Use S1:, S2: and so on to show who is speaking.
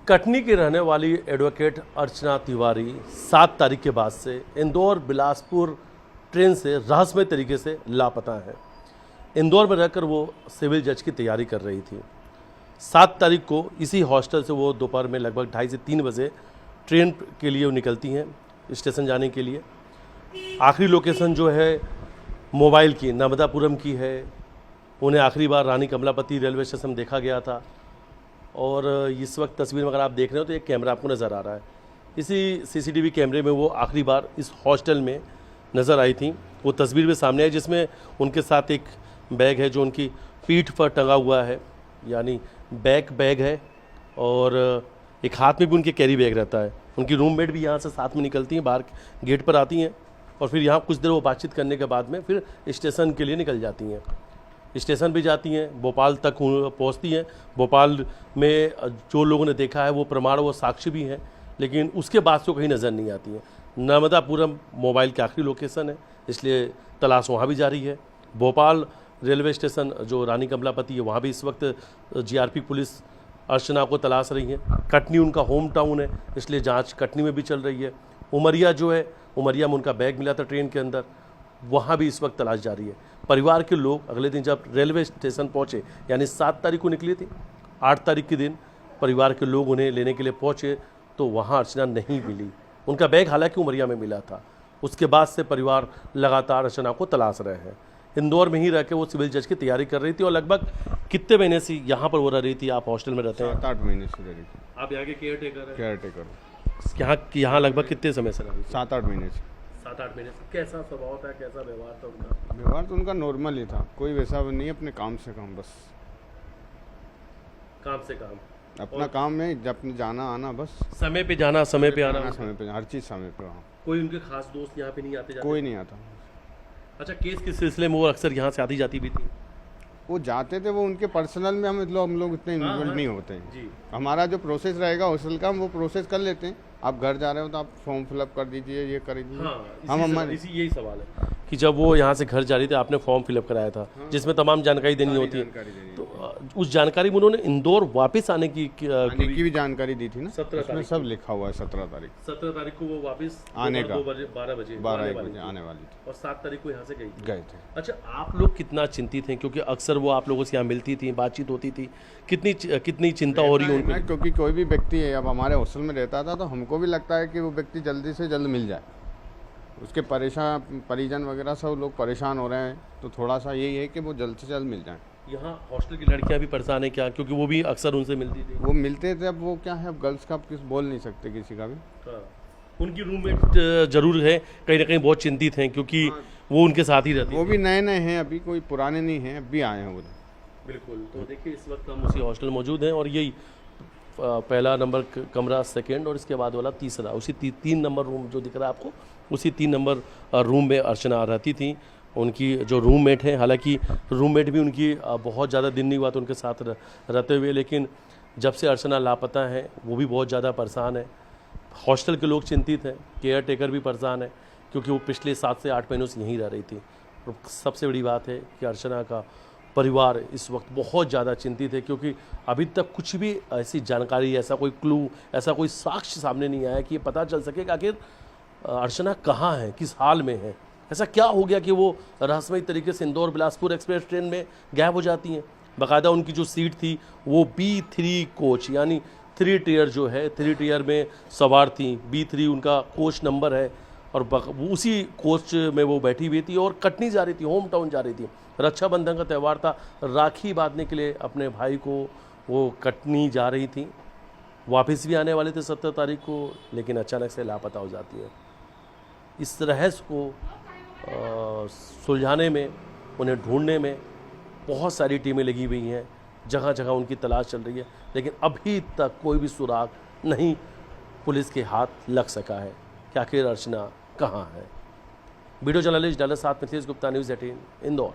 S1: कटनी की रहने वाली एडवोकेट अर्चना तिवारी 7 तारीख के बाद से इंदौर बिलासपुर ट्रेन से रहस्यमय तरीके से लापता है। इंदौर में रहकर वो सिविल जज की तैयारी कर रही थी। 7 तारीख को इसी हॉस्टल से वो दोपहर में लगभग 2:30 से 3 बजे ट्रेन के लिए वो निकलती हैं स्टेशन जाने के लिए। आखिरी लोकेशन जो है मोबाइल की नर्मदापुरम की है। उन्हें आखिरी बार रानी कमलापति रेलवे स्टेशन देखा गया था और इस वक्त तस्वीर में अगर आप देख रहे हो तो एक कैमरा आपको नज़र आ रहा है। इसी सीसीटीवी कैमरे में वो आखिरी बार इस हॉस्टल में नज़र आई थी। वो तस्वीर भी सामने है जिसमें उनके साथ एक बैग है जो उनकी पीठ पर टंगा हुआ है, यानी बैग है और एक हाथ में भी उनके कैरी बैग रहता है। उनकी रूममेट भी यहाँ से साथ में निकलती हैं, बाहर गेट पर आती हैं और फिर यहाँ कुछ देर वो बातचीत करने के बाद में फिर स्टेशन के लिए निकल जाती हैं। स्टेशन भी जाती हैं, भोपाल तक पहुँचती हैं। भोपाल में जो लोगों ने देखा है वो प्रमाण वो साक्षी भी हैं, लेकिन उसके बाद से कहीं नज़र नहीं आती हैं। नर्मदापुरम मोबाइल की आखिरी लोकेशन है, इसलिए तलाश वहाँ भी जारी है। भोपाल रेलवे स्टेशन जो रानी कमलापति है वहाँ भी इस वक्त जीआरपी पुलिस अर्चना को तलाश रही है। कटनी उनका होम टाउन है, इसलिए जांच कटनी में भी चल रही है। उमरिया जो है, उमरिया में उनका बैग मिला था ट्रेन के अंदर, वहाँ भी इस वक्त तलाश जारी है। परिवार के लोग अगले दिन जब रेलवे स्टेशन पहुँचे, यानी 7 तारीख को निकली थी, 8 तारीख के दिन परिवार के लोग उन्हें लेने के लिए पहुँचे तो वहाँ अर्चना नहीं मिली। उनका बैग हालांकि उमरिया में मिला था। उसके बाद से परिवार लगातार अर्चना को तलाश रहे हैं। इंदौर में ही रह के वो सिविल जज की तैयारी कर रही थी और लगभग कितने महीने से यहाँ पर वो रह रही थी? आप हॉस्टल में रहते हैं?
S2: 7-8 महीने से रह रही थी।
S1: आप यहाँ के केयर टेकर हैं?
S2: Care taker.
S1: यहाँ लगभग कितने समय से रह रही थी?
S2: 7-8 महीने से।
S1: 7-8 महीने से। कैसा स्वभाव था, कैसा व्यवहार था उनका?
S2: व्यवहार तो उनका नॉर्मल ही था, कोई वैसा नहीं, अपने काम से काम, बस
S1: काम से काम,
S2: अपना काम में जब जाना आना, बस
S1: समय पे जाना, समय पे आना,
S2: समय पे, हर चीज़ समय पे। हाँ,
S1: कोई उनके खास दोस्त यहाँ पे नहीं आते जाते?
S2: कोई नहीं आता।
S1: अच्छा, केस के सिलसिले में वो अक्सर यहाँ से आती जाती भी थी?
S2: वो जाते थे, वो उनके पर्सनल में हम लोग इतने इन्वॉल्व नहीं होते हैं
S1: जी।
S2: हमारा जो प्रोसेस रहेगा हॉस्टल का, हम वो प्रोसेस कर लेते हैं। आप घर जा रहे हो तो आप फॉर्म फिलअप कर दीजिए, ये कर दीजिए।
S1: हाँ, यही सवाल है कि जब वो यहाँ से घर जा रही थी आपने फॉर्म फिलअप कराया था, जिसमें तमाम जानकारी देनी होती है, तो उस जानकारी में उन्होंने इंदौर वापस आने की
S2: भी जानकारी दी थी ना।
S1: 17 तारीख
S2: सब लिखा हुआ है। 17 तारीख
S1: को वो वापस
S2: आने का
S1: 12 बजे
S2: आने वाली थी
S1: और 7 तारीख को यहाँ से गए
S2: थे।
S1: अच्छा, आप लोग कितना चिंतित हैं? क्योंकि अक्सर वो आप लोगों से यहाँ मिलती थी, बातचीत होती थी, कितनी चिंता हो रही है उनको?
S2: क्योंकि कोई भी व्यक्ति है, अब हमारे हॉस्टल में रहता था तो हमको भी लगता है कि वो व्यक्ति जल्दी से जल्द मिल जाए। उसके परिजन वगैरह सब लोग परेशान हो रहे हैं, तो थोड़ा सा यही है कि वो जल्द से जल्द मिल जाए।
S1: यहाँ हॉस्टल की लड़कियाँ भी परेशान है क्या? क्योंकि वो भी अक्सर उनसे मिलती थी।
S2: वो मिलते थे, अब वो क्या है, अब गर्ल्स का किस बोल नहीं सकते किसी का भी।
S1: हाँ, उनकी रूममेट जरूर है, कहीं ना कहीं बहुत चिंतित हैं क्योंकि वो उनके साथ ही रहती है।
S2: वो भी नए हैं, अभी कोई पुराने नहीं हैं, अभी आए हैं वो।
S1: बिल्कुल। तो देखिए, इस वक्त हम उसी हॉस्टल मौजूद हैं और यही पहला नंबर कमरा, सेकंड और इसके बाद वाला तीसरा, उसी 3 नंबर रूम जो दिख रहा है आपको, उसी 3 नंबर रूम में अर्चना रहती थी। उनकी जो रूममेट है, हालांकि रूममेट भी उनकी बहुत ज़्यादा दिन नहीं हुआ तो उनके साथ रहते हुए, लेकिन जब से अर्चना लापता है वो भी बहुत ज़्यादा परेशान है। हॉस्टल के लोग चिंतित हैं, केयर टेकर भी परेशान है क्योंकि वो पिछले 7 से 8 महीनों से यहीं रह रही थी। और सबसे बड़ी बात है कि अर्चना का परिवार इस वक्त बहुत ज़्यादा चिंतित है क्योंकि अभी तक कुछ भी ऐसी जानकारी, ऐसा कोई क्लू, ऐसा कोई साक्ष्य सामने नहीं आया कि ये पता चल सके कि आखिर अर्चना कहाँ है, किस हाल में है। ऐसा क्या हो गया कि वो रहस्यमय तरीके से इंदौर बिलासपुर एक्सप्रेस ट्रेन में गायब हो जाती हैं। बाकायदा उनकी जो सीट थी वो B3 कोच, यानी 3 टियर जो है, 3 टियर में सवार थी। B3 उनका कोच नंबर है और उसी कोच में वो बैठी हुई थी और कटनी जा रही थी, होम टाउन जा रही थी। रक्षाबंधन का त्यौहार था, राखी बांधने के लिए अपने भाई को वो कटनी जा रही थी। वापस भी आने वाले थे 17 तारीख को, लेकिन अचानक से लापता हो जाती है। इस रहस्य को सुलझाने में, उन्हें ढूंढने में बहुत सारी टीमें लगी हुई हैं, जगह जगह उनकी तलाश चल रही है, लेकिन अभी तक कोई भी सुराग नहीं पुलिस के हाथ लग सका है कि आखिर अर्चना कहाँ है। वीडियो जर्नलिस्ट डॉ. 7 मिथिलेश गुप्ता, न्यूज़ 18 इंदौर।